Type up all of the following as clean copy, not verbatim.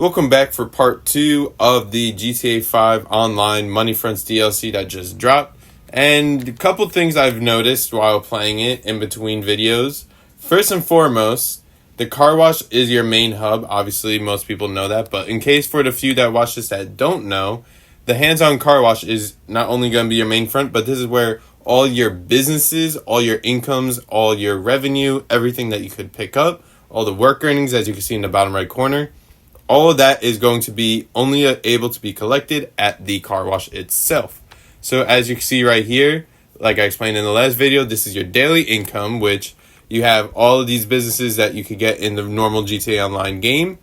Welcome back for part 2 of the GTA 5 Online Money Fronts DLC that just dropped. And a couple things I've noticed while playing it in between videos. First and foremost, the car wash is your main hub. Obviously, most people know that. But in case for the few that watch this that don't know, the hands-on car wash is not only going to be your main front, but this is where all your businesses, all your incomes, all your revenue, everything that you could pick up, all the work earnings, as you can see in the bottom right corner, all of that is going to be only able to be collected at the car wash itself. So as you can see right here, like I explained in the last video, this is your daily income, which you have all of these businesses that you could get in the normal GTA Online game.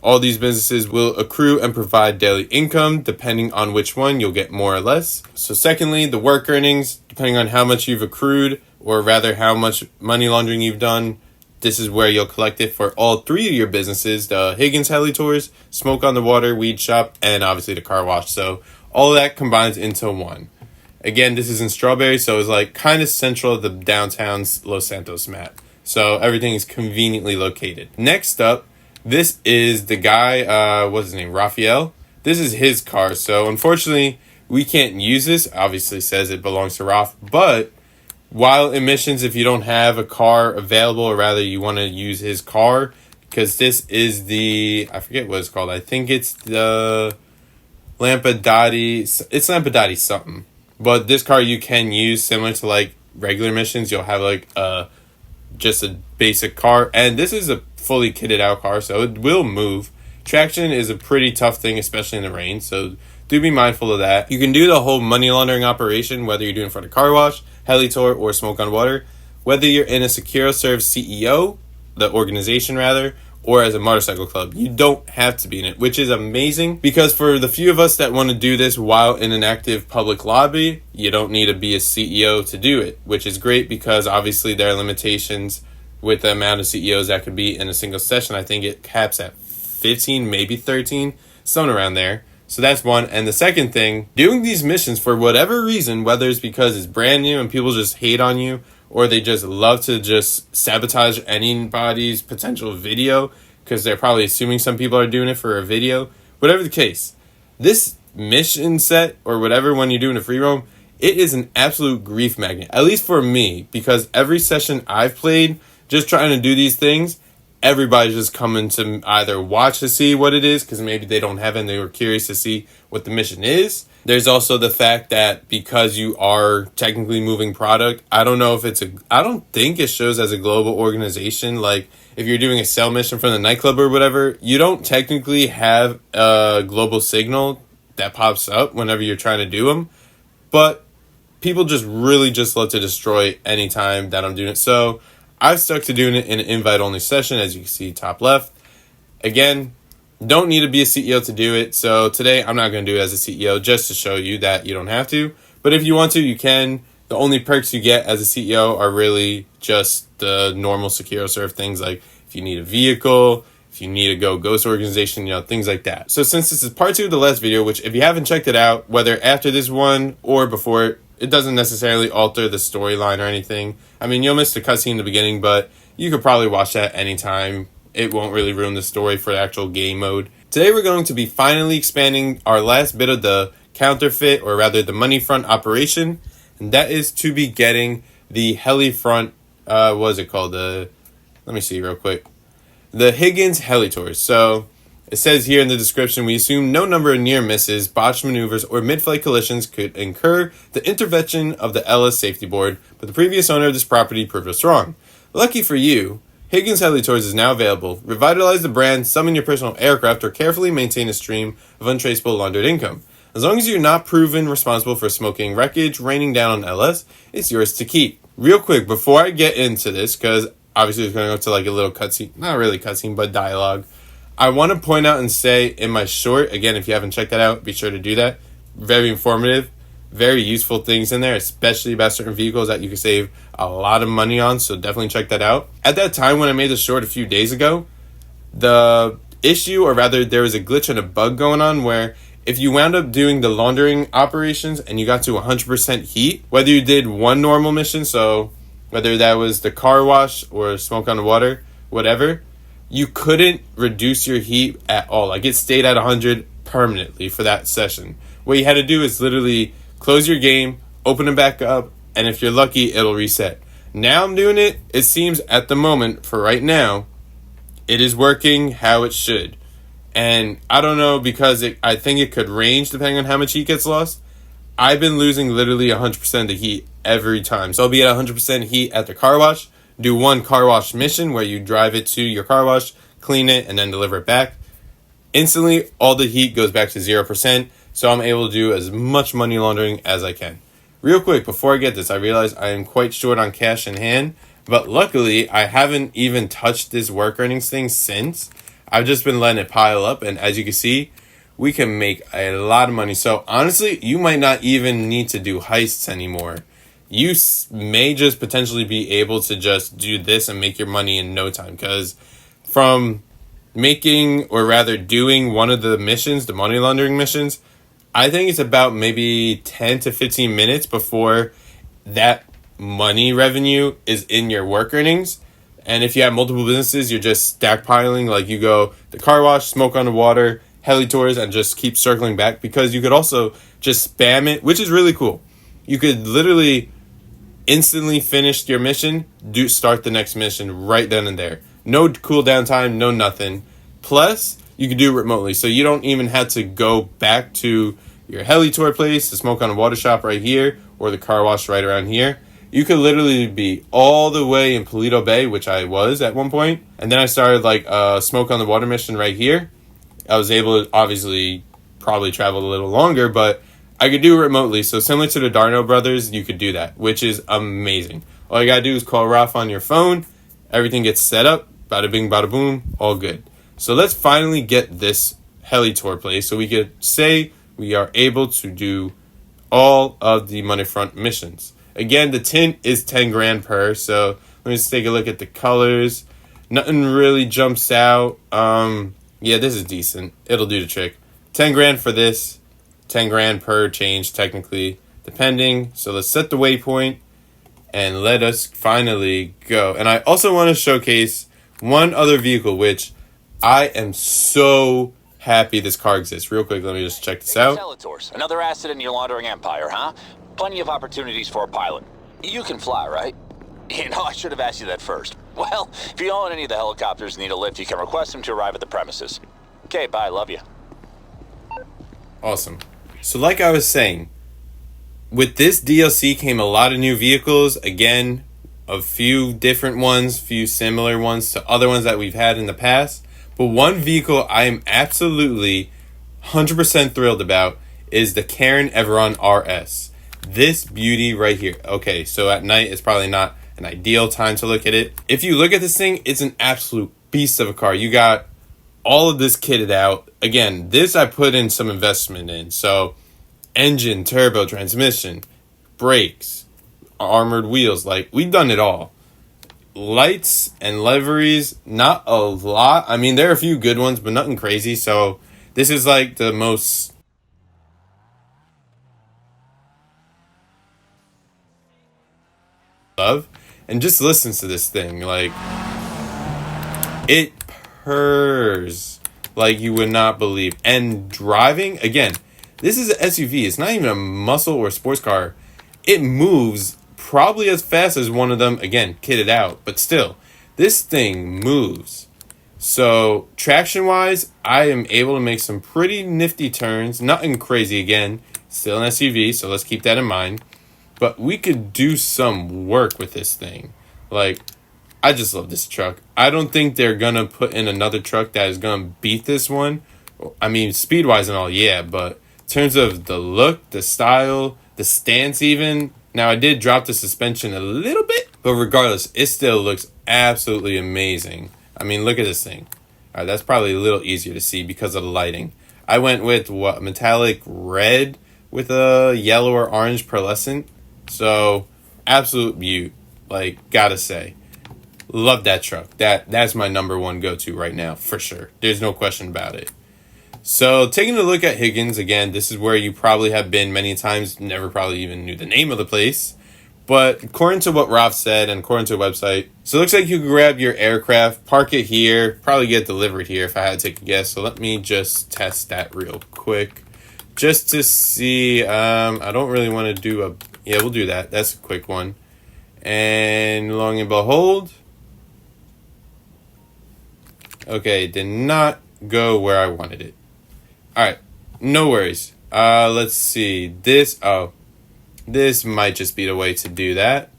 All these businesses will accrue and provide daily income. Depending on which one, you'll get more or less. So secondly, the work earnings, depending on how much you've accrued, or rather how much money laundering you've done, this is where you'll collect it for all three of your businesses, the Higgins Helitours, Smoke on the Water, Weed Shop, and obviously the car wash. So all of that combines into one. Again, this is in Strawberry, so it's like kind of central of the downtown Los Santos map. So everything is conveniently located. Next up, this is the guy, what's his name, Raphael. This is his car, so unfortunately, we can't use this. Obviously says it belongs to Raph, but while in missions, if you don't have a car available, or rather you want to use his car, because this is the, I forget what it's called. I think it's the Lampadati. It's Lampadati something. But this car you can use similar to like regular missions. You'll have like just a basic car. And this is a fully kitted out car, so it will move. Traction is a pretty tough thing, especially in the rain. So do be mindful of that. You can do the whole money laundering operation, whether you're doing it for the car wash, Helitour, or Smoke on Water, whether you're in a SecuroServe CEO, the organization rather, or as a motorcycle club. You don't have to be in it, which is amazing, because for the few of us that want to do this while in an active public lobby, you don't need to be a CEO to do it, which is great because obviously there are limitations with the amount of CEOs that could be in a single session. I think it caps at 15, maybe 13, something around there. So that's one. And the second thing, doing these missions for whatever reason, whether it's because it's brand new and people just hate on you, or they just love to just sabotage anybody's potential video because they're probably assuming some people are doing it for a video. Whatever the case, this mission set or whatever, when you're doing a free roam, it is an absolute grief magnet, at least for me, because every session I've played just trying to do these things, everybody's just coming to either watch to see what it is, because maybe they don't have it and they were curious to see what the mission is. There's also the fact that because you are technically moving product, I don't think it shows as a global organization. Like if you're doing a sell mission from the nightclub or whatever, you don't technically have a global signal that pops up whenever you're trying to do them. But people just really just love to destroy anytime that I'm doing it. So I've stuck to doing it in an invite-only session, as you can see top left. Again, don't need to be a CEO to do it. So today, I'm not going to do it as a CEO just to show you that you don't have to. But if you want to, you can. The only perks you get as a CEO are really just the normal SecuroServe things, like if you need a vehicle, if you need to go ghost organization, things like that. So since this is part 2 of the last video, which if you haven't checked it out, whether after this one or before it, it doesn't necessarily alter the storyline or anything. I mean, you'll miss the cutscene in the beginning, but you could probably watch that anytime. It won't really ruin the story for the actual game mode. Today we're going to be finally expanding our last bit of the counterfeit, or rather the money front operation. And that is to be getting the heli front, what is it called? Let me see real quick. The Higgins Helitours. So it says here in the description, we assume no number of near misses, botched maneuvers, or mid-flight collisions could incur the intervention of the LS safety board, but the previous owner of this property proved us wrong. Lucky for you, Higgins Helitours is now available. Revitalize the brand, summon your personal aircraft, or carefully maintain a stream of untraceable laundered income. As long as you're not proven responsible for smoking wreckage raining down on LS, it's yours to keep. Real quick, before I get into this, because obviously it's going to go to like a little cutscene, not really cutscene, but dialogue, I want to point out and say in my short, again, if you haven't checked that out, be sure to do that. Very informative, very useful things in there, especially about certain vehicles that you can save a lot of money on, so definitely check that out. At that time when I made the short a few days ago, the issue, or rather there was a glitch and a bug going on where if you wound up doing the laundering operations and you got to 100% heat, whether you did one normal mission, so whether that was the car wash or Smoke on the Water, whatever, you couldn't reduce your heat at all. Like, it stayed at 100 permanently for that session. What you had to do is literally close your game, open it back up, and if you're lucky, it'll reset. Now I'm doing it. It seems at the moment, for right now, it is working how it should. And I don't know, because I think it could range depending on how much heat gets lost. I've been losing literally 100% of the heat every time. So I'll be at 100% heat at the car wash, do one car wash mission where you drive it to your car wash, clean it, and then deliver it back. Instantly, all the heat goes back to 0%, so I'm able to do as much money laundering as I can. Real quick, before I get this, I realize I am quite short on cash in hand, but luckily, I haven't even touched this work earnings thing since. I've just been letting it pile up, and as you can see, we can make a lot of money. So honestly, you might not even need to do heists anymore. You may just potentially be able to just do this and make your money in no time, because from making, or rather doing one of the missions, the money laundering missions, I think it's about maybe 10 to 15 minutes before that money revenue is in your work earnings. And if you have multiple businesses, you're just stockpiling. Like, you go the car wash, smoke on the water, Helitours, and just keep circling back, because you could also just spam it, which is really cool. You could literally instantly finish your mission, start the next mission right then and there. No cooldown time, no nothing. Plus, you can do it remotely, so you don't even have to go back to your Helitour place, the smoke on the water shop right here, or the car wash right around here. You could literally be all the way in Paleto Bay, which I was at one point, and then I started like a smoke on the water mission right here. I was able to obviously probably travel a little longer, but I could do it remotely. So similar to the Darno brothers, you could do that, which is amazing. All you gotta do is call Ralph on your phone. Everything gets set up. Bada bing, bada boom, all good. So let's finally get this Helitour place so we could say we are able to do all of the money front missions. Again, the tint is 10 grand per, so let me just take a look at the colors. Nothing really jumps out. Yeah, this is decent. It'll do the trick. 10 grand for this. 10 grand per change, technically, depending. So let's set the waypoint and let us finally go. And I also want to showcase one other vehicle, which I am so happy this car exists. Real quick, let me just check this out. Helitours, another asset in your laundering empire, huh? Plenty of opportunities for a pilot. You can fly, right? You know, I should have asked you that first. Well, if you own any of the helicopters and need a lift, you can request them to arrive at the premises. Okay, bye, love you. Awesome. So like I was saying, with this DLC came a lot of new vehicles. Again, a few different ones, few similar ones to other ones that we've had in the past. But one vehicle I am absolutely 100% thrilled about is the Karin Everon RS. This beauty right here. Okay, so at night it's probably not an ideal time to look at it. If you look at this thing, it's an absolute beast of a car. You got all of this kitted out. Again, this I put in some investment in. So engine, turbo, transmission, brakes, armored wheels. Like, we've done it all. Lights and liveries, not a lot. I mean, there are a few good ones, but nothing crazy. So this is like the most love. And just listen to this thing. Like, it purrs like you would not believe. And driving, again, this is an SUV. It's not even a muscle or sports car. It moves probably as fast as one of them, again, kitted out. But still, this thing moves. So, traction-wise, I am able to make some pretty nifty turns. Nothing crazy, again. Still an SUV, so let's keep that in mind. But we could do some work with this thing. Like, I just love this truck. I don't think they're going to put in another truck that is going to beat this one. I mean, speed-wise and all, yeah. But in terms of the look, the style, the stance even. Now, I did drop the suspension a little bit. But regardless, it still looks absolutely amazing. I mean, look at this thing. All right, that's probably a little easier to see because of the lighting. I went with metallic red with a yellow or orange pearlescent. So, absolute beaut. Like, gotta say. Love that truck. That's my number one go-to right now, for sure. There's no question about it. So, taking a look at Higgins, again, this is where you probably have been many times, never probably even knew the name of the place. But according to what Ralph said and according to the website, so it looks like you can grab your aircraft, park it here, probably get delivered here if I had to take a guess. So let me just test that real quick. Just to see, I don't really want to do a... Yeah, we'll do that. That's a quick one. And long and behold... Okay, did not go where I wanted it. Alright, no worries. Let's see. This might just be the way to do that.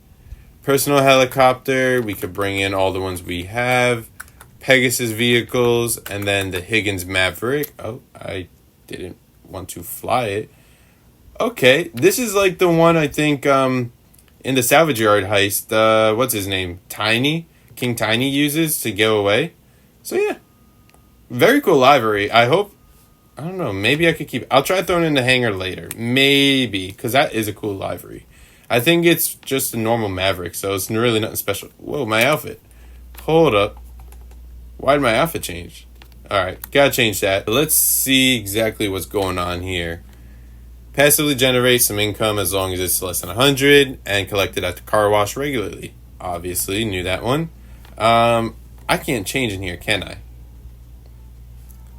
Personal helicopter. We could bring in all the ones we have. Pegasus vehicles. And then the Higgins Maverick. Oh, I didn't want to fly it. Okay, this is like the one I think in the salvage yard heist. What's his name? Tiny? King Tiny uses to go away. So yeah, very cool livery. I hope, I don't know, maybe I could keep, I'll try throwing it in the hangar later. Maybe, because that is a cool livery. I think it's just a normal Maverick, so it's really nothing special. Whoa, my outfit. Hold up. Why did my outfit change? Alright, gotta change that. Let's see exactly what's going on here. Passively generate some income as long as it's less than 100 and collect it at the car wash regularly. Obviously, knew that one. I can't change in here, can I?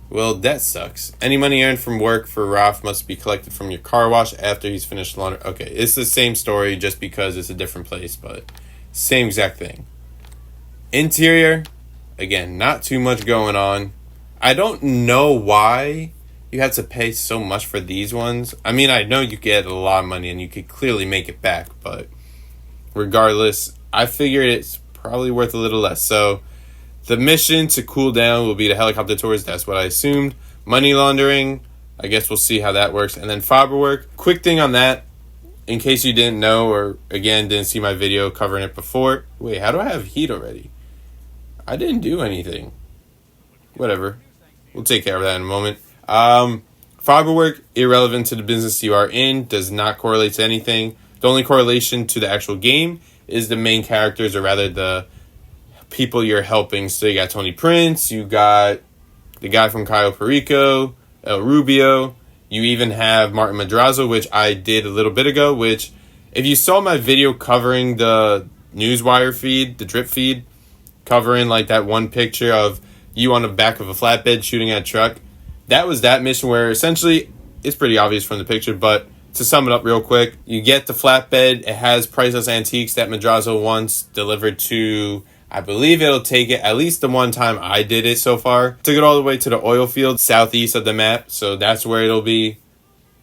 Well, that sucks. Any money earned from work for Ralph must be collected from your car wash after he's finished laundering. Okay, it's the same story just because it's a different place, but same exact thing. Interior, again, not too much going on. I don't know why you have to pay so much for these ones. I mean, I know you get a lot of money and you could clearly make it back, but regardless, I figured it's probably worth a little less. So the mission to cool down will be the helicopter tours. That's what I assumed. Money laundering, I guess we'll see how that works. And then Faber work. Quick thing on that, in case you didn't know or, again, didn't see my video covering it before. Wait, how do I have heat already? I didn't do anything. Whatever. We'll take care of that in a moment. Faber work, irrelevant to the business you are in, does not correlate to anything. The only correlation to the actual game is the main characters, or rather the people you're helping. So you got Tony Prince, you got the guy from Cayo Perico, El Rubio, you even have Martin Madrazo, which I did a little bit ago, which if you saw my video covering the Newswire feed, the drip feed, covering like that one picture of you on the back of a flatbed shooting at a truck, that was that mission where essentially, it's pretty obvious from the picture, but to sum it up real quick, you get the flatbed, it has priceless antiques that Madrazo wants delivered to, I believe it'll take it, at least the one time I did it so far, took it all the way to the oil field southeast of the map, so that's where it'll be.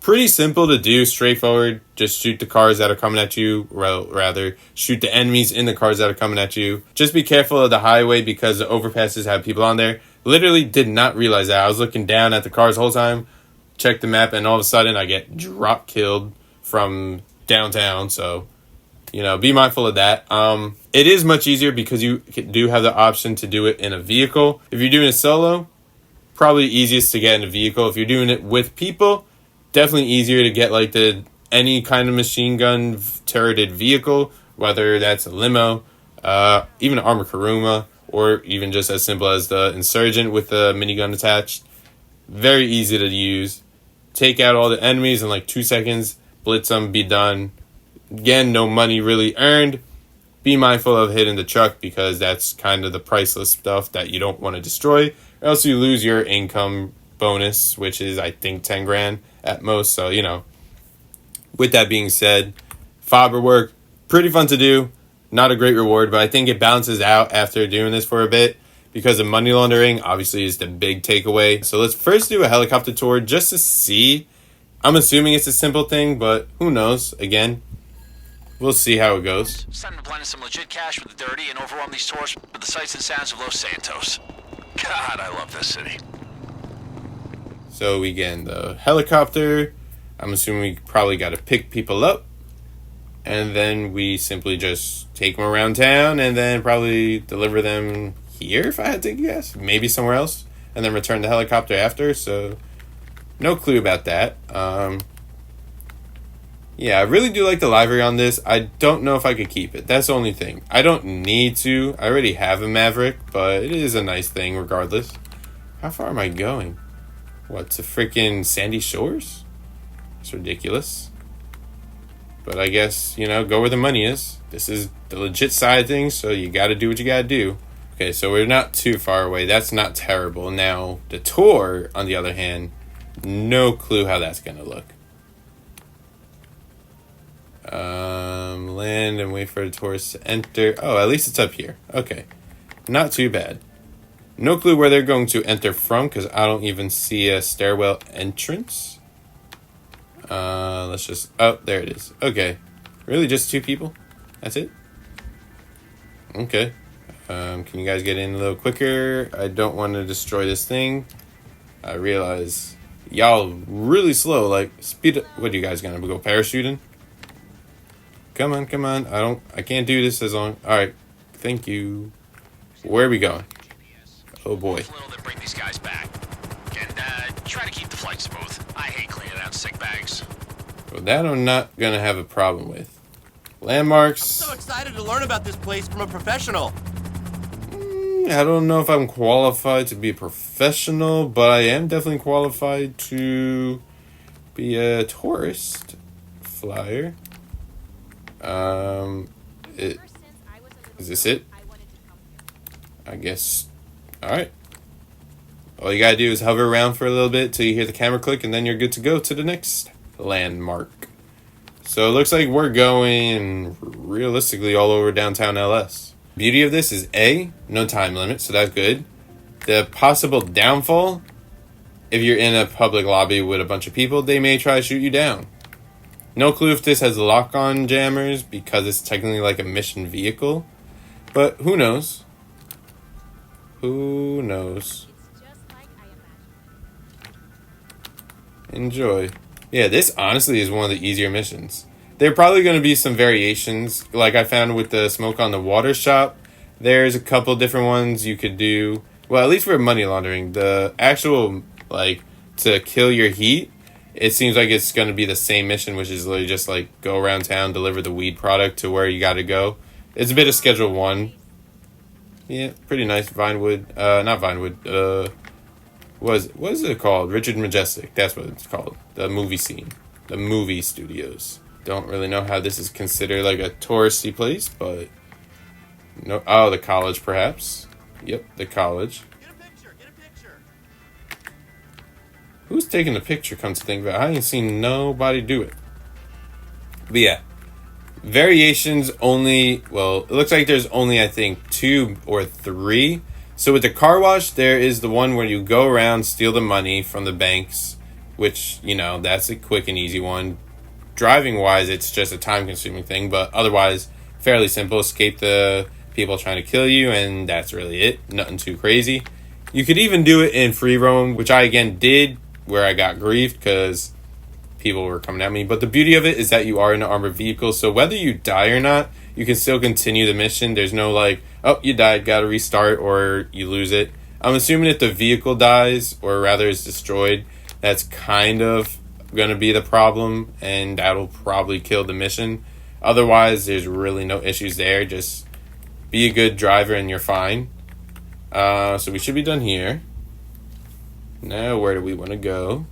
Pretty simple to do, straightforward, just shoot the cars that are coming at you, rather, shoot the enemies in the cars that are coming at you. Just be careful of the highway because the overpasses have people on there. Literally did not realize that. I was looking down at the cars the whole time, checked the map, and all of a sudden I get drop killed from downtown, so you know, be mindful of that. It is much easier because you do have the option to do it in a vehicle. If you're doing it solo, probably easiest to get in a vehicle. If you're doing it with people, definitely easier to get like any kind of machine gun turreted vehicle, whether that's a limo, even an armored Kuruma, or even just as simple as the Insurgent with the minigun attached. Very easy to use. Take out all the enemies in like 2 seconds, blitz them, be done. Again, no money really earned. Be mindful of hitting the truck because that's kind of the priceless stuff that you don't want to destroy, or else you lose your income bonus, which is I think 10 grand at most. So, you know, with that being said, Faber work, pretty fun to do. Not a great reward, but I think it balances out after doing this for a bit because of money laundering obviously is the big takeaway. So let's first do a helicopter tour just to see. I'm assuming it's a simple thing, but who knows? Again, we'll see how it goes. It's time to blend in some legit cash with the dirty and overwhelm these tours with the sights and sounds of Los Santos. God, I love this city. So we get in the helicopter. I'm assuming we probably got to pick people up. And then we simply just take them around town and then probably deliver them here, if I had to guess. Maybe somewhere else. And then return the helicopter after. So no clue about that. Yeah, I really do like the livery on this. I don't know if I could keep it. That's the only thing. I don't need to. I already have a Maverick, but it is a nice thing regardless. How far am I going? What, to freaking Sandy Shores? It's ridiculous. But I guess, go where the money is. This is the legit side of things, so you gotta do what you gotta do. Okay, so we're not too far away. That's not terrible. Now, the tour, on the other hand, no clue how that's gonna look. Land and wait for the tourists to enter. Oh, at least it's up here. Okay. Not too bad. No clue where they're going to enter from, because I don't even see a stairwell entrance. Let's just... Oh, there it is. Okay. Really, just 2 people? That's it? Okay. Can you guys get in a little quicker? I don't want to destroy this thing. I realize y'all really slow. Like, speed up. What are you guys gonna go parachuting? Come on, come on. I can't do this as long. Alright. Thank you. Where are we going? Oh boy. Bring these guys back. And try to keep the flight smooth. I hate cleaning out sick bags. Well, that I'm not gonna have a problem with. Landmarks. I'm so excited to learn about this place from a professional. I don't know if I'm qualified to be a professional, but I am definitely qualified to be a tourist flyer. Is this it? I guess. Alright. All you gotta do is hover around for a little bit till you hear the camera click, and then you're good to go to the next landmark. So it looks like we're going realistically all over downtown LS. Beauty of this is A, no time limit, so that's good. The possible downfall, if you're in a public lobby with a bunch of people, they may try to shoot you down. No clue if this has lock-on jammers because it's technically like a mission vehicle, but who knows? Who knows? Enjoy. Yeah, this honestly is one of the easier missions. There are probably going to be some variations, like I found with the smoke on the water shop. There's a couple different ones you could do. Well, at least for money laundering. The actual, to kill your heat, it seems like it's going to be the same mission, which is literally just, go around town, deliver the weed product to where you got to go. It's a bit of Schedule 1. Yeah, pretty nice. Vinewood. Not Vinewood. What is it called? Richard Majestic. That's what it's called. The movie scene. The movie studios. Don't really know how this is considered like a touristy place, but no. Oh, the college, perhaps. Yep, the college. Get a picture. Who's taking the picture? Come to think of it, I ain't seen nobody do it. But yeah, variations only. Well, it looks like there's only I think 2 or 3. So with the car wash, there is the one where you go around, steal the money from the banks, which that's a quick and easy one. Driving wise, it's just a time consuming thing, but otherwise fairly simple. Escape the people trying to kill you, and that's really it. Nothing too crazy. You could even do it in free roam, which I again did, where I got griefed because people were coming at me. But the beauty of it is that you are in an armored vehicle, so whether you die or not, you can still continue the mission. There's no oh, you died, gotta restart, or you lose it. I'm assuming if the vehicle dies, or rather is destroyed, that's kind of going to be the problem, and that'll probably kill the mission. Otherwise, there's really no issues there. Just be a good driver and you're fine. So we should be done here. Now, where do we want to go?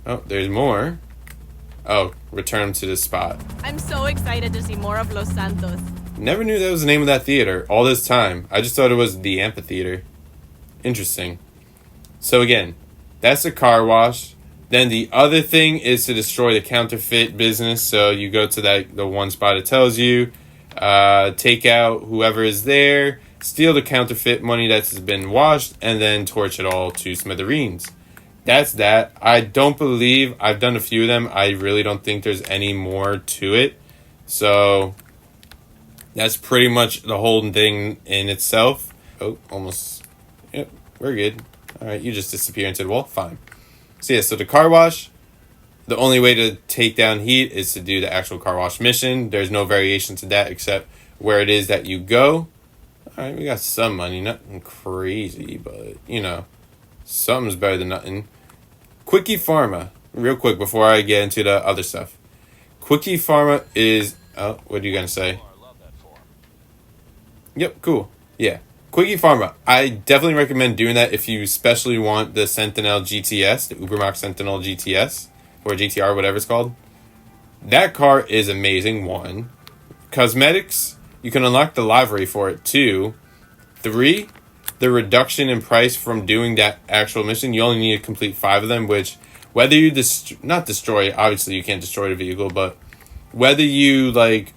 Oh, there's more. Oh, return to the spot. I'm so excited to see more of Los Santos. Never knew that was the name of that theater all this time. I just thought it was the amphitheater. Interesting. So again, that's a car wash. Then the other thing is to destroy the counterfeit business. So you go to the one spot it tells you, take out whoever is there, steal the counterfeit money that's been washed, and then torch it all to smithereens. That's that. I don't believe I've done a few of them. I really don't think there's any more to it. So that's pretty much the whole thing in itself. Oh, almost. Yep, we're good. All right, you just disappear into the wall. Fine. So yeah, so the car wash, the only way to take down heat is to do the actual car wash mission. There's no variation to that except where it is that you go. All right, we got some money, nothing crazy, but something's better than nothing. Quickie Pharma, real quick before I get into the other stuff. Quickie Pharma is, oh, what are you gonna say? Yep, cool. Yeah. Quickie Pharma. I definitely recommend doing that if you especially want the Sentinel GTS, the Ubermax Sentinel GTS, or GTR, whatever it's called. That car is amazing. 1. Cosmetics, you can unlock the livery for it. 2. 3, the reduction in price from doing that actual mission. You only need to complete 5 of them, which whether you not destroy, obviously you can't destroy the vehicle, but whether you like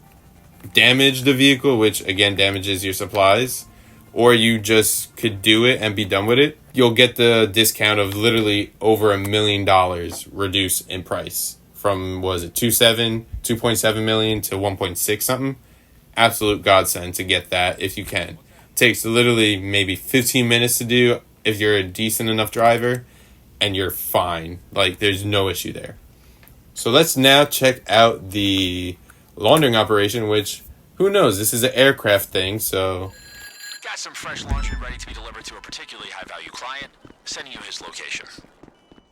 damage the vehicle, which again damages your supplies, or you just could do it and be done with it, you'll get the discount of literally over $1 million reduced in price from, was it 2.7 million to 1.6 something. Absolute godsend to get that if you can. Takes literally maybe 15 minutes to do if you're a decent enough driver, and you're fine. Like, there's no issue there. So let's now check out the laundering operation, which, who knows, this is an aircraft thing, so... Got some fresh laundry ready to be delivered to a particularly high-value client. Sending you his location.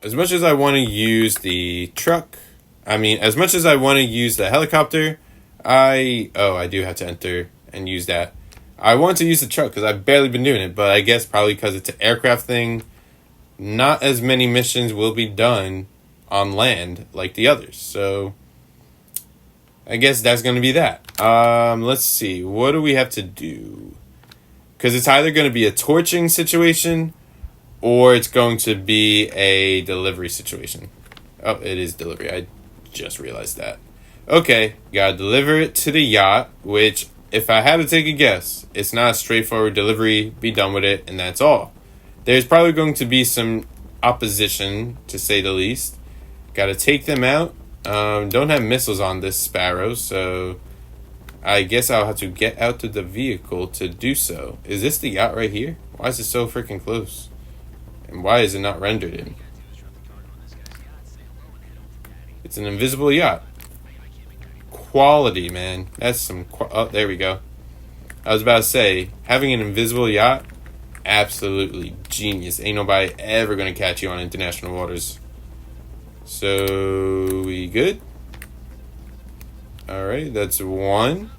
As much as I want to use the truck, as much as I want to use the helicopter, I do have to enter and use that. I want to use the truck because I've barely been doing it, but I guess probably because it's an aircraft thing, not as many missions will be done on land like the others. So I guess that's going to be that. Let's see. What do we have to do? Because it's either going to be a torching situation or it's going to be a delivery situation. Oh, it is delivery. I just realized that. Okay, gotta deliver it to the yacht, which, if I had to take a guess, it's not a straightforward delivery, be done with it, and that's all. There's probably going to be some opposition, to say the least. Gotta take them out. Don't have missiles on this Sparrow, so I guess I'll have to get out to the vehicle to do so. Is this the yacht right here? Why is it so freaking close? And why is it not rendered in? It's an invisible yacht. Quality, man. That's some... oh, there we go. I was about to say, having an invisible yacht, absolutely genius. Ain't nobody ever going to catch you on international waters. So, we good? Alright, that's 1.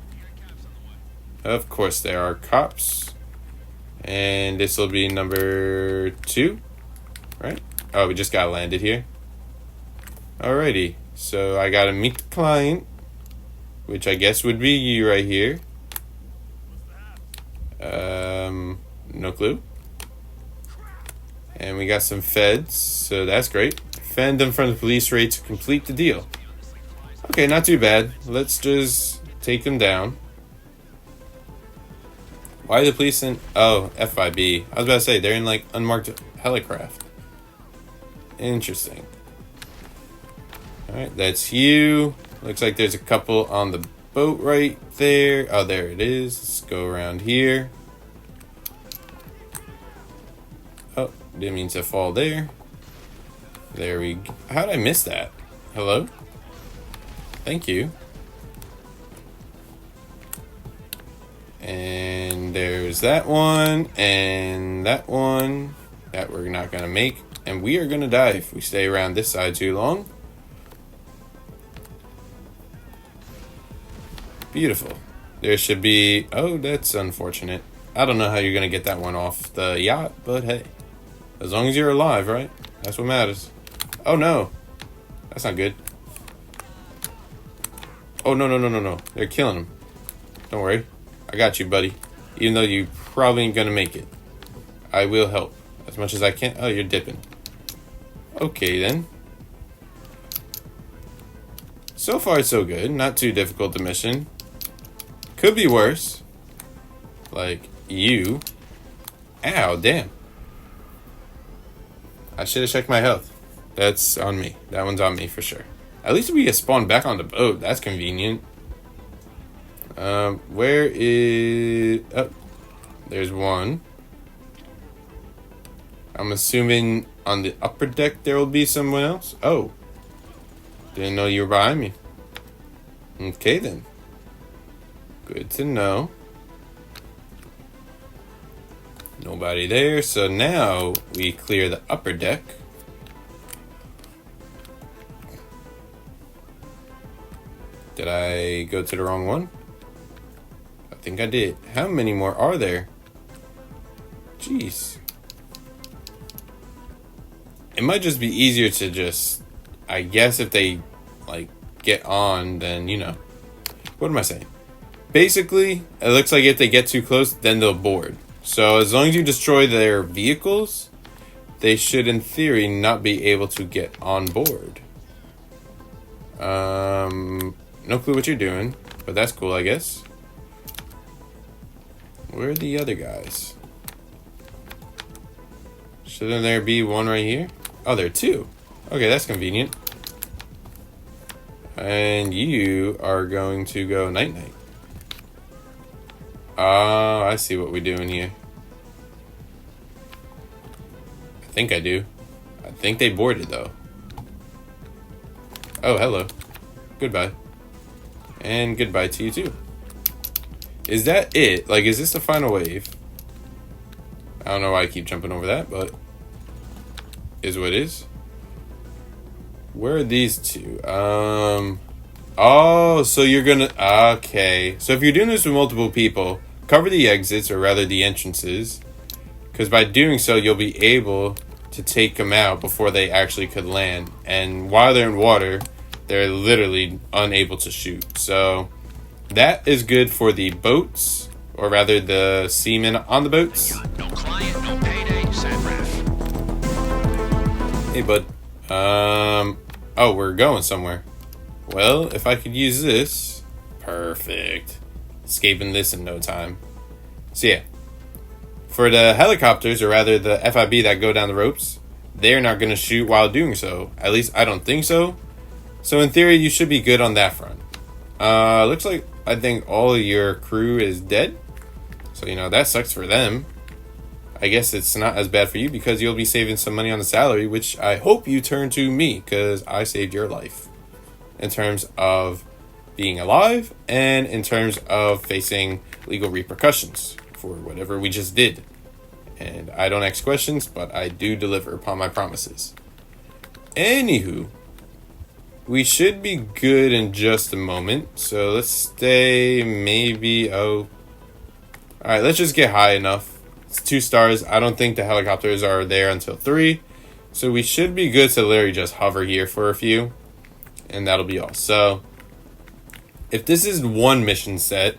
Of course, there are cops. And this will be number 2. Right? Oh, we just got landed here. Alrighty. So, I got to meet the client, which I guess would be you right here. No clue. And we got some feds, so that's great. Fend them from the police rate to complete the deal. Okay, not too bad. Let's just take them down. Why are the police in... oh, FIB. I was about to say, they're in, like, unmarked helicraft. Interesting. Alright, that's you. Looks like there's a couple on the boat right there. Oh, there it is. Let's go around here. Oh, didn't mean to fall there. There we go. How did I miss that? Hello? Thank you. And there's that one. And that one. That we're not going to make. And we are going to die if we stay around this side too long. Beautiful. There should be... oh, that's unfortunate. I don't know how you're going to get that one off the yacht, but hey. As long as you're alive, right? That's what matters. Oh, no. That's not good. Oh, no. They're killing him. Don't worry. I got you, buddy. Even though you probably ain't going to make it. I will help. As much as I can. Oh, you're dipping. Okay, then. So far, so good. Not too difficult the mission. Could be worse. Like, you. Ow, damn. I should have checked my health. That's on me. That one's on me for sure. At least we get spawned back on the boat. That's convenient. Where is... oh, there's one. I'm assuming on the upper deck there will be someone else. Oh. Didn't know you were behind me. Okay, then. Good to know. Nobody there, so now we clear the upper deck. Did I go to the wrong one? I think I did. How many more are there? Jeez. It might just be easier to just... I guess if they, like, get on, then, you know. What am I saying? Basically, it looks like if they get too close, then they'll board. So as long as you destroy their vehicles, they should, in theory, not be able to get on board. No clue what you're doing, but that's cool, I guess. Where are the other guys? Shouldn't there be one right here? Oh, there are two. Okay, that's convenient. And you are going to go night-night. Oh, I see what we're doing here. I think I do. I think they boarded, though. Oh, hello. Goodbye. And goodbye to you, too. Is that it? Like, is this the final wave? I don't know why I keep jumping over that, but is what it is. Where are these two? Oh, so you're gonna... Okay. So if you're doing this with multiple people, cover the exits, or rather the entrances. Because by doing so, you'll be able to take them out before they actually could land. And while they're in water, they're literally unable to shoot. So that is good for the boats, or rather the seamen on the boats. No client, no payday, sat ref. Hey, bud. Oh, we're going somewhere. Well, if I could use this. Perfect. Escaping this in no time. So yeah. For the helicopters, or rather the FIB that go down the ropes, they're not going to shoot while doing so. At least I don't think so. So in theory, you should be good on that front. Looks like I think all of your crew is dead. So, you know, that sucks for them. I guess it's not as bad for you because you'll be saving some money on the salary, which I hope you turn to me because I saved your life. In terms of being alive and in terms of facing legal repercussions for whatever we just did. And I don't ask questions, but I do deliver upon my promises. Anywho, we should be good in just a moment. So let's stay maybe... Oh. Alright, let's just get high enough. It's 2 stars. I don't think the helicopters are there until 3. So we should be good to literally just hover here for a few. And that'll be all. So, if this is one mission set,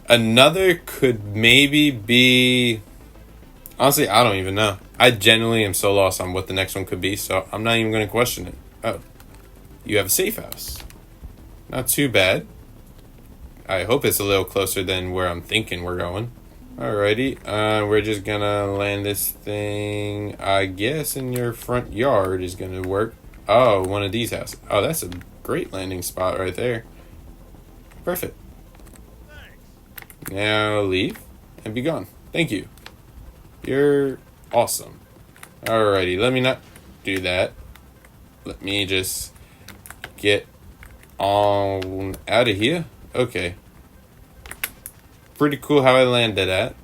another could maybe be... Honestly, I don't even know. I genuinely am so lost on what the next one could be, so I'm not even going to question it. Oh, you have a safe house. Not too bad. I hope it's a little closer than where I'm thinking we're going. Alrighty, we're just going to land this thing, I guess, in your front yard is going to work. Oh, one of these houses. Oh, that's a great landing spot right there. Perfect. Now leave and be gone. Thank you. You're awesome. Alrighty, let me not do that. Let me just get on out of here. Okay. Pretty cool how I landed at.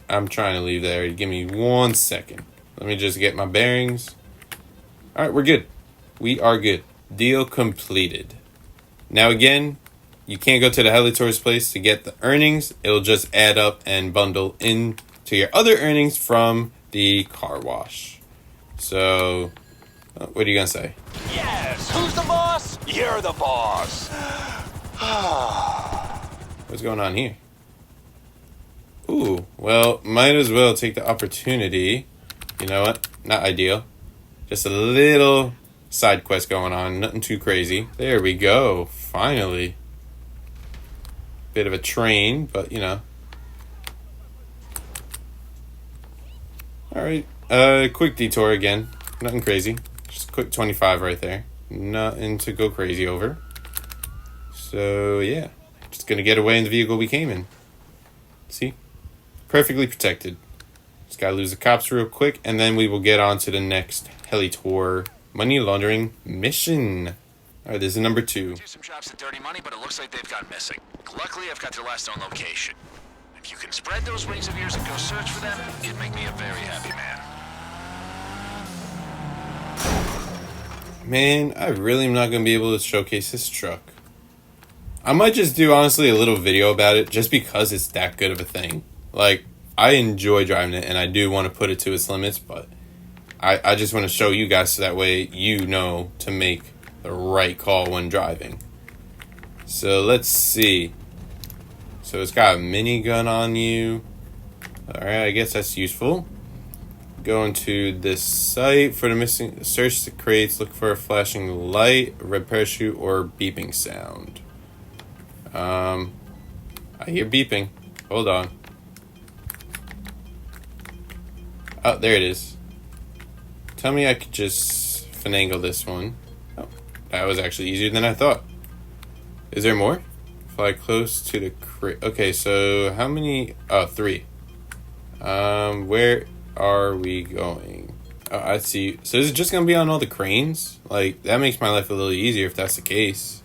I'm trying to leave there. Give me 1 second. Let me just get my bearings. Alright, we're good. We are good. Deal completed. Now again, you can't go to the Helitours place to get the earnings. It'll just add up and bundle into your other earnings from the car wash. So, what are you going to say? Yes! Who's the boss? You're the boss! What's going on here? Ooh, well, might as well take the opportunity. You know what? Not ideal. Just a little side quest going on. Nothing too crazy. There we go. Finally. Bit of a train, but you know. Alright. Quick detour again. Nothing crazy. Just a quick 25 right there. Nothing to go crazy over. So, yeah. Just gonna get away in the vehicle we came in. See? Perfectly protected. Just gotta lose the cops real quick, and then we will get on to the next Helitour money laundering mission. Alright, this is number 2. Do some shops at Dirty Money, but it looks like they've gone missing. Luckily, I've got their last known location. If you can spread those wings of yours and go search for them, it'd make me a very happy man. Man, I really am not going to be able to showcase this truck. I might just do, honestly, a little video about it just because it's that good of a thing. Like, I enjoy driving it, and I do want to put it to its limits, but I just want to show you guys so that way you know to make the right call when driving. So let's see. So it's got a minigun on you. Alright, I guess that's useful. Go into this site for the missing. Search the crates. Look for a flashing light, a red parachute, or beeping sound. I hear beeping. Hold on. Oh, there it is. Tell me I could just finagle this one. Oh, that was actually easier than I thought. Is there more? Fly close to the crate. Okay, so how many? Oh, 3. Where are we going? Oh, I see. So is it just gonna be on all the cranes? Like, that makes my life a little easier if that's the case.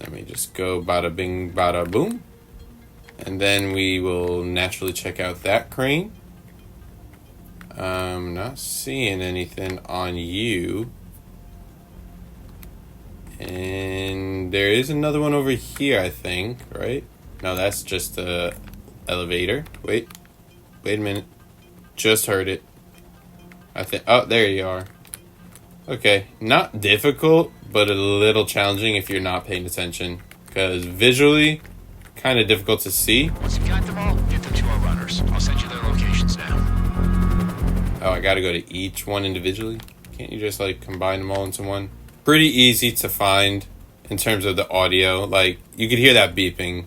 Let me just go bada bing, bada boom. And then we will naturally check out that crane. I'm not seeing anything on you. And there is another one over here, I think, right? No, that's just the elevator. Wait a minute. Just heard it. I think. Oh, there you are. Okay, not difficult, but a little challenging if you're not paying attention. Because visually, kind of difficult to see. Once you've got them all, get them to our runners. I'll send you their locations now. Oh, I gotta go to each one individually? Can't you just, like, combine them all into one? Pretty easy to find in terms of the audio. Like, you could hear that beeping.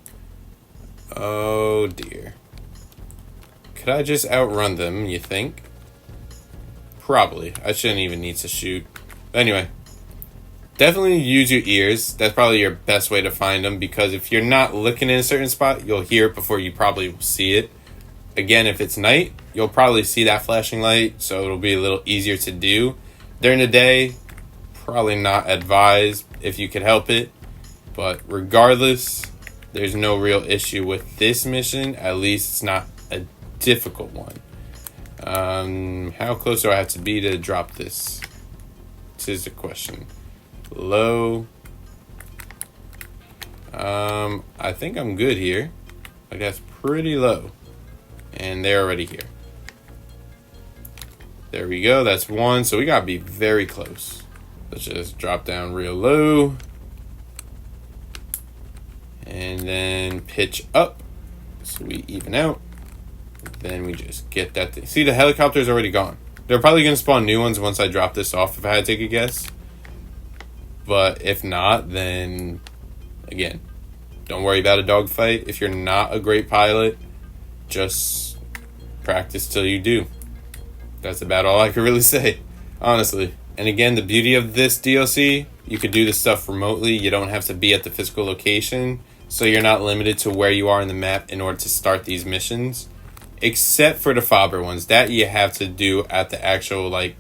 Oh, dear. Could I just outrun them, you think? Probably. I shouldn't even need to shoot. But anyway. Definitely use your ears. That's probably your best way to find them, because if you're not looking in a certain spot, you'll hear it before you probably will see it. Again, if it's night, you'll probably see that flashing light, so it'll be a little easier to do. During the day, probably not advised if you could help it. But regardless, there's no real issue with this mission. At least it's not a difficult one. How close do I have to be to drop this? This is the question. Low. I think I'm good here. Like, that's pretty low. And they're already here. There we go. That's 1. So we gotta be very close. Let's just drop down real low. And then pitch up. So we even out. Then we just get that thing. See, the helicopter's already gone. They're probably going to spawn new ones once I drop this off, if I had to take a guess. But if not, then, again, don't worry about a dogfight. If you're not a great pilot, just practice till you do. That's about all I can really say, honestly. And again, the beauty of this DLC, you could do this stuff remotely. You don't have to be at the physical location. So you're not limited to where you are in the map in order to start these missions. Except for the Faber ones. That you have to do at the actual, like,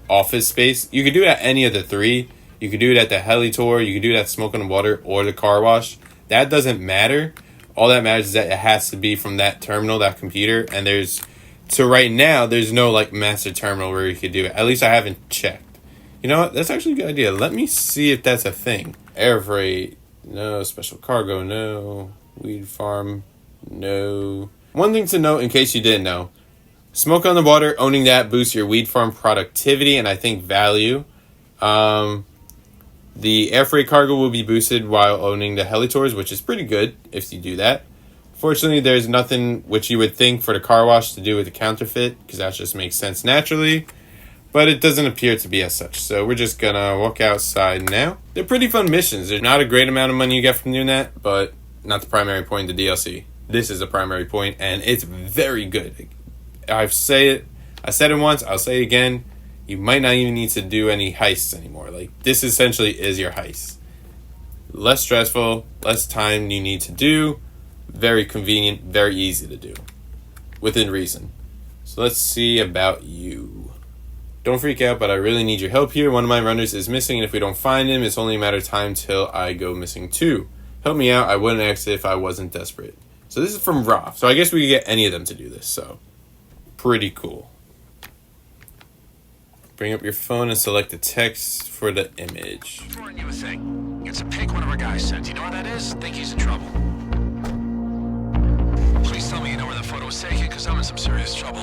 office space. You could do it at any of the 3. You could do it at the Helitours. You could do it at Smoke on the Water or the car wash. That doesn't matter. All that matters is that it has to be from that terminal, that computer. And there's... So right now, there's no, like, master terminal where you could do it. At least I haven't checked. You know what? That's actually a good idea. Let me see if that's a thing. Air freight. No. Special cargo. No. Weed farm. No. One thing to note, in case you didn't know, Smoke on the Water, owning that boosts your weed farm productivity and I think value. The air freight cargo will be boosted while owning the Helitours, which is pretty good if you do that. Fortunately, there's nothing which you would think for the car wash to do with the counterfeit, because that just makes sense naturally. But it doesn't appear to be as such, so we're just gonna walk outside now. They're pretty fun missions. There's not a great amount of money you get from doing that, but not the primary point of the DLC. This is a primary point, and it's very good. I said it once, I'll say it again. You might not even need to do any heists anymore. Like, this essentially is your heist. Less stressful, less time you need to do. Very convenient, very easy to do. Within reason. So let's see about you. Don't freak out, but I really need your help here. One of my runners is missing, and if we don't find him, it's only a matter of time till I go missing too. Help me out. I wouldn't exit if I wasn't desperate. So this is from Roth. So I guess we could get any of them to do this. So pretty cool. Bring up your phone and select the text for the image. I'm throwing you a thing. It's a pic one of our guys sent. You know what that is? Think he's in trouble. Please tell me you know where the photo was taken, because I'm in some serious trouble.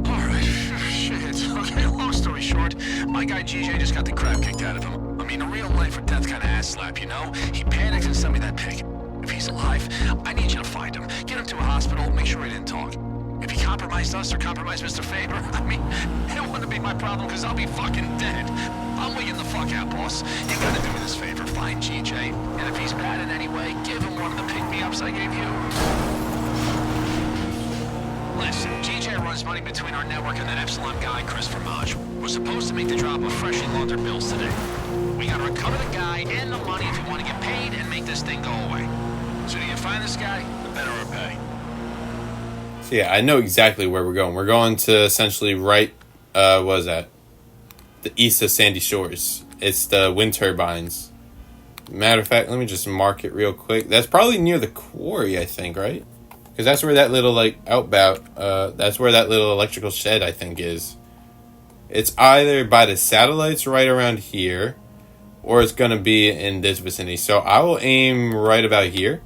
Alright, shit. Okay, long story short, my guy GJ just got the crap kicked out of him. I mean, life or death kind of ass slap, you know? He panicked and sent me that pic. If he's alive, I need you to find him. Get him to a hospital, make sure he didn't talk. If he compromised us or compromised Mr. Faber, I mean, it wouldn't be my problem because I'll be fucking dead. I'm wigging the fuck out, boss. You gotta do me this favor, find GJ, and if he's bad in any way, give him one of the pick-me-ups I gave you. Listen, GJ runs money between our network and that Epsilon guy, Chris Fromage. We're supposed to make the drop of freshly laundered bills today. We gotta recover the guy and the money if we want to get paid and make this thing go away. So do you find this guy, the better our pay. So yeah, I know exactly where we're going. We're going to essentially right, what is that? The east of Sandy Shores. It's the wind turbines. Matter of fact, let me just mark it real quick. That's probably near the quarry, I think, right? Because that's where that little, like, that's where that little electrical shed, I think, is. It's either by the satellites right around here, or it's going to be in this vicinity. So I will aim right about here,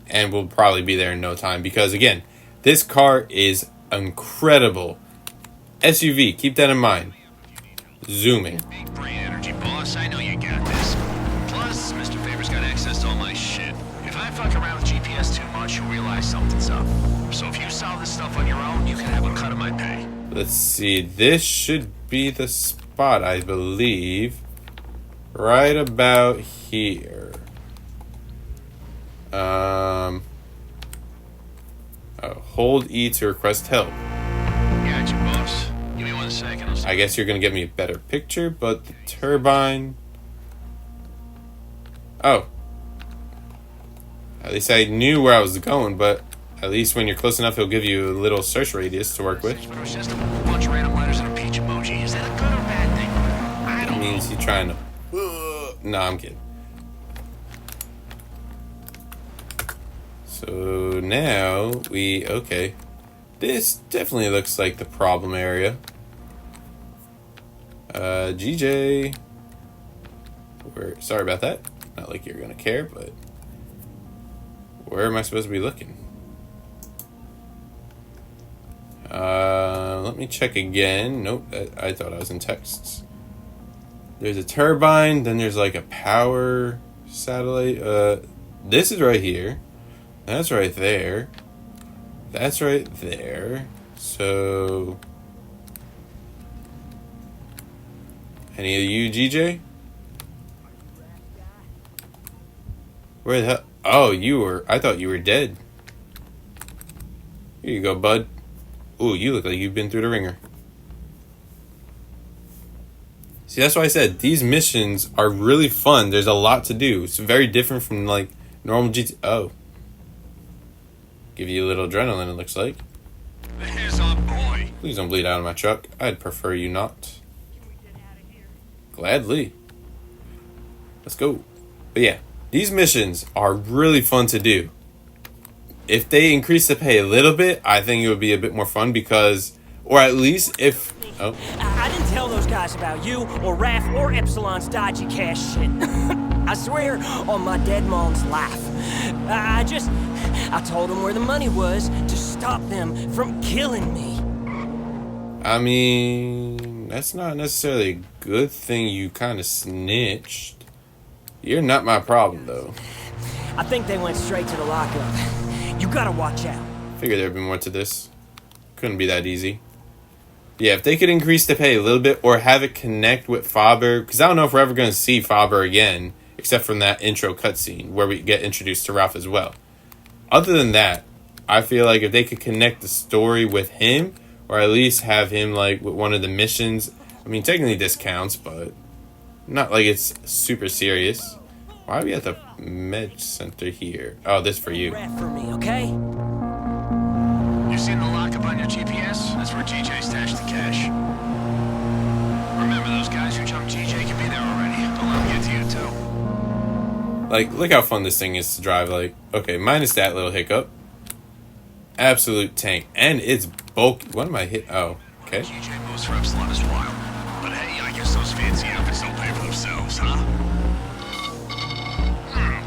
and we'll probably be there in no time. Because, again, this car is incredible. SUV, keep that in mind. Zooming. Big brain energy, boss. I know you got this. Plus, Mr. Faber's got access to all my shit. If I fuck around with GPS too much, you'll realize something's up. So if you solve this stuff on your own, you can have a cut of my pay. Let's see. This should be the spot, I believe. Right about here. Hold E to request help. Gotcha, boss. Give me 1 second. I guess you're going to get me a better picture, but the turbine... Oh. At least I knew where I was going, but at least when you're close enough, he'll give you a little search radius to work with. But it was just a bunch of random letters and a peach emoji. Is that a good or bad thing? I don't know. Means he's trying to... No, I'm kidding. So now we... Okay. This definitely looks like the problem area. GJ. Sorry about that. Not like you're gonna care, but... Where am I supposed to be looking? Let me check again. Nope, I thought I was in texts. There's a turbine, then there's like a power satellite. This is right here. That's right there. That's right there. So... Any of you, GJ? Where the hell? Oh, you were... I thought you were dead. Here you go, bud. Ooh, you look like you've been through the ringer. See, that's why I said these missions are really fun. There's a lot to do. It's very different from, like, normal GT... Oh. Give you a little adrenaline, it looks like. There's our boy. Please don't bleed out of my truck. I'd prefer you not. Gladly. Let's go. But yeah, these missions are really fun to do. If they increase the pay a little bit, I think it would be a bit more fun because... Or at least if... Oh. I didn't tell those guys about you, or Raph, or Epsilon's dodgy cash shit. I swear on my dead mom's life. I told them where the money was to stop them from killing me. I mean, that's not necessarily a good thing. You kind of snitched. You're not my problem, though. I think they went straight to the lockup. You gotta watch out. Figured there'd be more to this. Couldn't be that easy. Yeah, if they could increase the pay a little bit or have it connect with Faber, because I don't know if we're ever going to see Faber again, except from that intro cutscene where we get introduced to Ralph as well. Other than that, I feel like if they could connect the story with him, or at least have him like with one of the missions, I mean, technically this counts, but not like it's super serious. Why are we at the med center here? Oh, this for you. Rat for me, okay? You seen the lockup on your GPS? That's where GJ stashed the cash. Remember, those guys who jumped GJ could be there already. Don't let them get to you, too. Like, look how fun this thing is to drive. Like, okay, minus that little hiccup. Absolute tank. And it's bulky. What am I hit? Oh, okay. GJ moves for Epsilon is wild. But hey, I guess those fancy outfits don't pay for themselves, huh?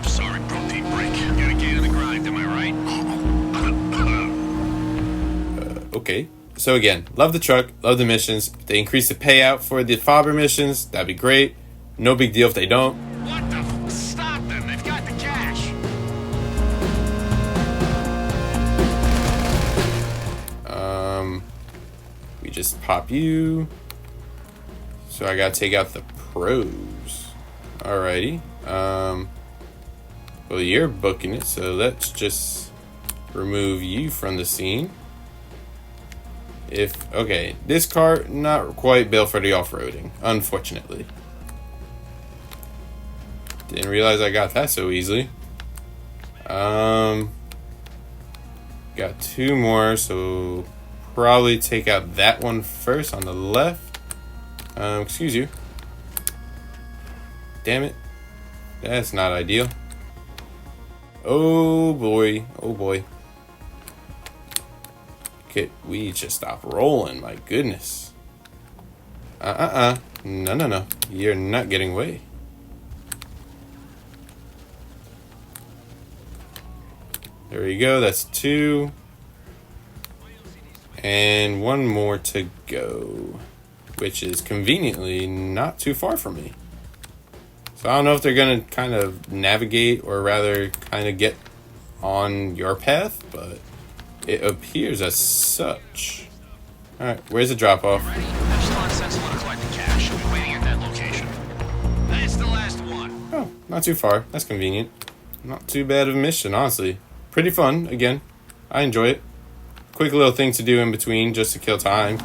Sorry, protein break. Gotta get in the grind, am I right? Okay. So again, love the truck, love the missions. If they increase the payout for the Faber missions, that'd be great. No big deal if they don't. What the Stop them! They've got the cash! We just pop you. So I gotta take out the pros. Alrighty. Well, you're booking it, so let's just remove you from the scene. Okay, this car not quite built for the off-roading, unfortunately. Didn't realize I got that so easily. Got 2 more, so probably take out that one first on the left. Excuse you. Damn it. That's not ideal. Oh boy. Oh boy. Okay, we just stop rolling. My goodness. No. You're not getting away. There we go. That's 2. And 1 more to go, which is conveniently not too far from me. So I don't know if they're going to kind of navigate or rather kind of get on your path, but it appears as such. Alright, where's the drop-off? Ready? Epsilon sent someone to collect the cash. She'll be waiting at that location. That's the last one. Oh, not too far. That's convenient. Not too bad of a mission, honestly. Pretty fun, again. I enjoy it. Quick little thing to do in between just to kill time.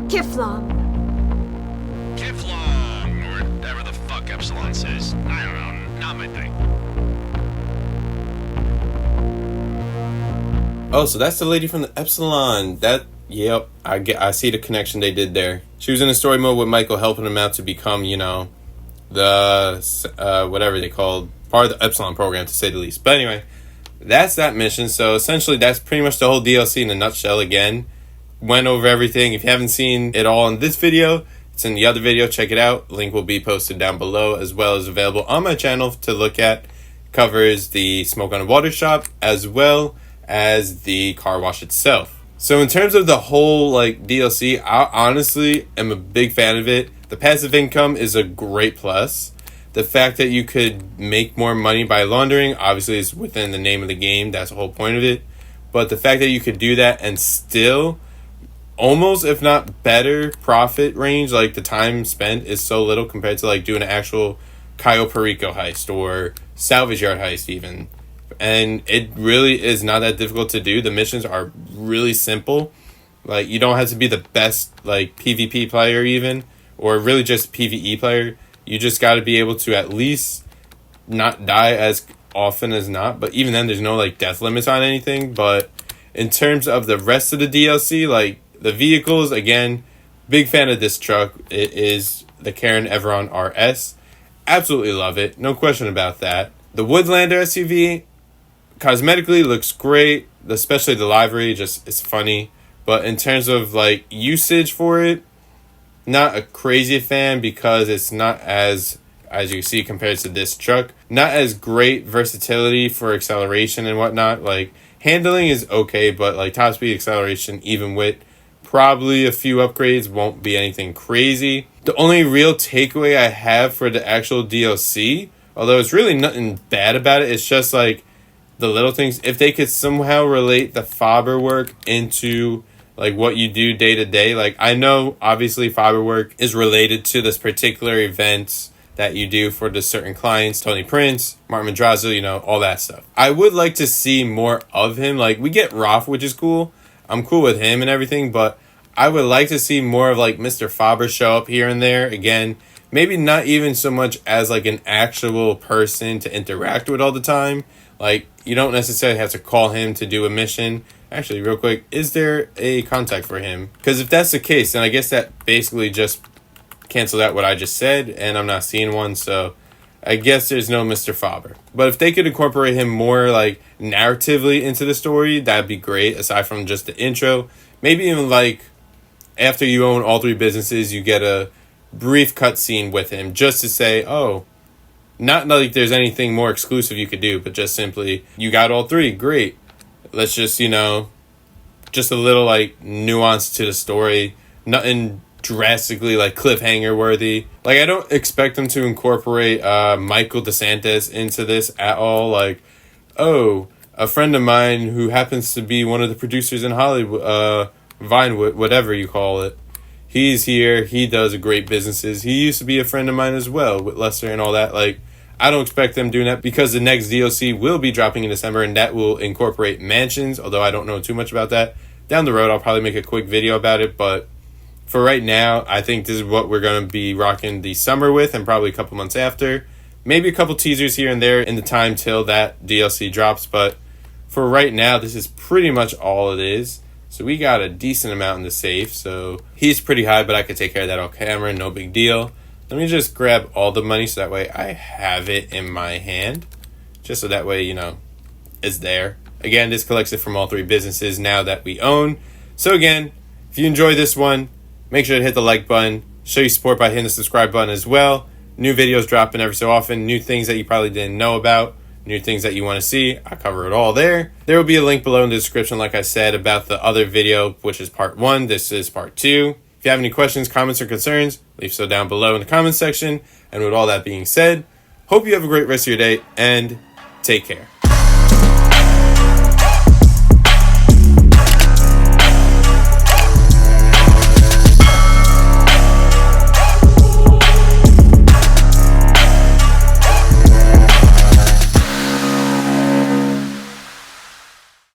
Kiflom. Kiflong, or whatever the fuck Epsilon says. I don't know. Not my thing. Oh, so that's the lady from the Epsilon. Yep, I see the connection they did there. She was in a story mode with Michael, helping him out to become, the whatever they called, part of the Epsilon program, to say the least. But anyway, that's that mission. So essentially, that's pretty much the whole DLC in a nutshell. Again, went over everything. If you haven't seen it all in this video, it's in the other video. Check it out. Link will be posted down below, as well as available on my channel to look at. Covers the Smoke on the Water shop as well as the car wash itself. So in terms of the whole DLC, I honestly am a big fan of it. The passive income is a great plus. The fact that you could make more money by laundering obviously is within the name of the game. That's the whole point of it. But the fact that you could do that and still almost, if not better, profit range, the time spent is so little compared to doing an actual Cayo Perico heist or salvage yard heist even. And it really is not that difficult to do. The missions are really simple. You don't have to be the best PvP player even, or really just PvE player. You just got to be able to at least not die as often as not. But even then, there's no death limits on anything. But in terms of the rest of the DLC, the vehicles, again, big fan of this truck. It is the Karin Everon RS. Absolutely love it. No question about that. The Woodlander SUV, cosmetically looks great, especially the livery, just it's funny. But in terms of usage for it, not a crazy fan because it's not as you see compared to this truck, not as great versatility for acceleration and whatnot. Handling is okay, but top speed acceleration, even with probably a few upgrades, won't be anything crazy. The only real takeaway I have for the actual DLC, although it's really nothing bad about it, it's just the little things. If they could somehow relate the Faber work into what you do day to day. I know obviously Faber work is related to this particular event that you do for the certain clients, Tony Prince, Martin Madrazo, all that stuff. I would like to see more of him. We get Roth, which is cool. I'm cool with him and everything, but I would like to see more of Mr. Faber show up here and there. Again, maybe not even so much as an actual person to interact with all the time. You don't necessarily have to call him to do a mission. Actually, real quick, is there a contact for him? Because if that's the case, then I guess that basically just canceled out what I just said, and I'm not seeing one, so I guess there's no Mr. Faber. But if they could incorporate him more narratively into the story, that'd be great, aside from just the intro. Maybe even after you own all 3 businesses, you get a brief cutscene with him just to say, oh, not there's anything more exclusive you could do, but just simply, you got all 3, great. Let's just, just a little nuance to the story. Nothing drastically like cliffhanger worthy. Like, I don't expect them to incorporate Michael DeSantis into this at all. Like, oh, a friend of mine who happens to be one of the producers in Hollywood, Vinewood, whatever you call it. He's here. He does great businesses. He used to be a friend of mine as well with Lester and all that. Like, I don't expect them doing that because the next DLC will be dropping in December, and that will incorporate mansions, although I don't know too much about that. Down the road, I'll probably make a quick video about it, but for right now, I think this is what we're going to be rocking the summer with, and probably a couple months after. Maybe a couple teasers here and there in the time till that DLC drops, but for right now, this is pretty much all it is. So we got a decent amount in the safe, so he's pretty high, but I could take care of that on camera, no big deal. Let me just grab all the money so that way I have it in my hand. Just so that way, you know, it's there. Again, this collects it from all three businesses now that we own. So again, if you enjoy this one, make sure to hit the like button. Show your support by hitting the subscribe button as well. New videos dropping every so often. New things that you probably didn't know about. New things that you want to see. I cover it all there. There will be a link below in the description, like I said, about the other video, which is part 1. This is part 2. If you have any questions, comments, or concerns, leave so down below in the comments section. And with all that being said, hope you have a great rest of your day, and take care.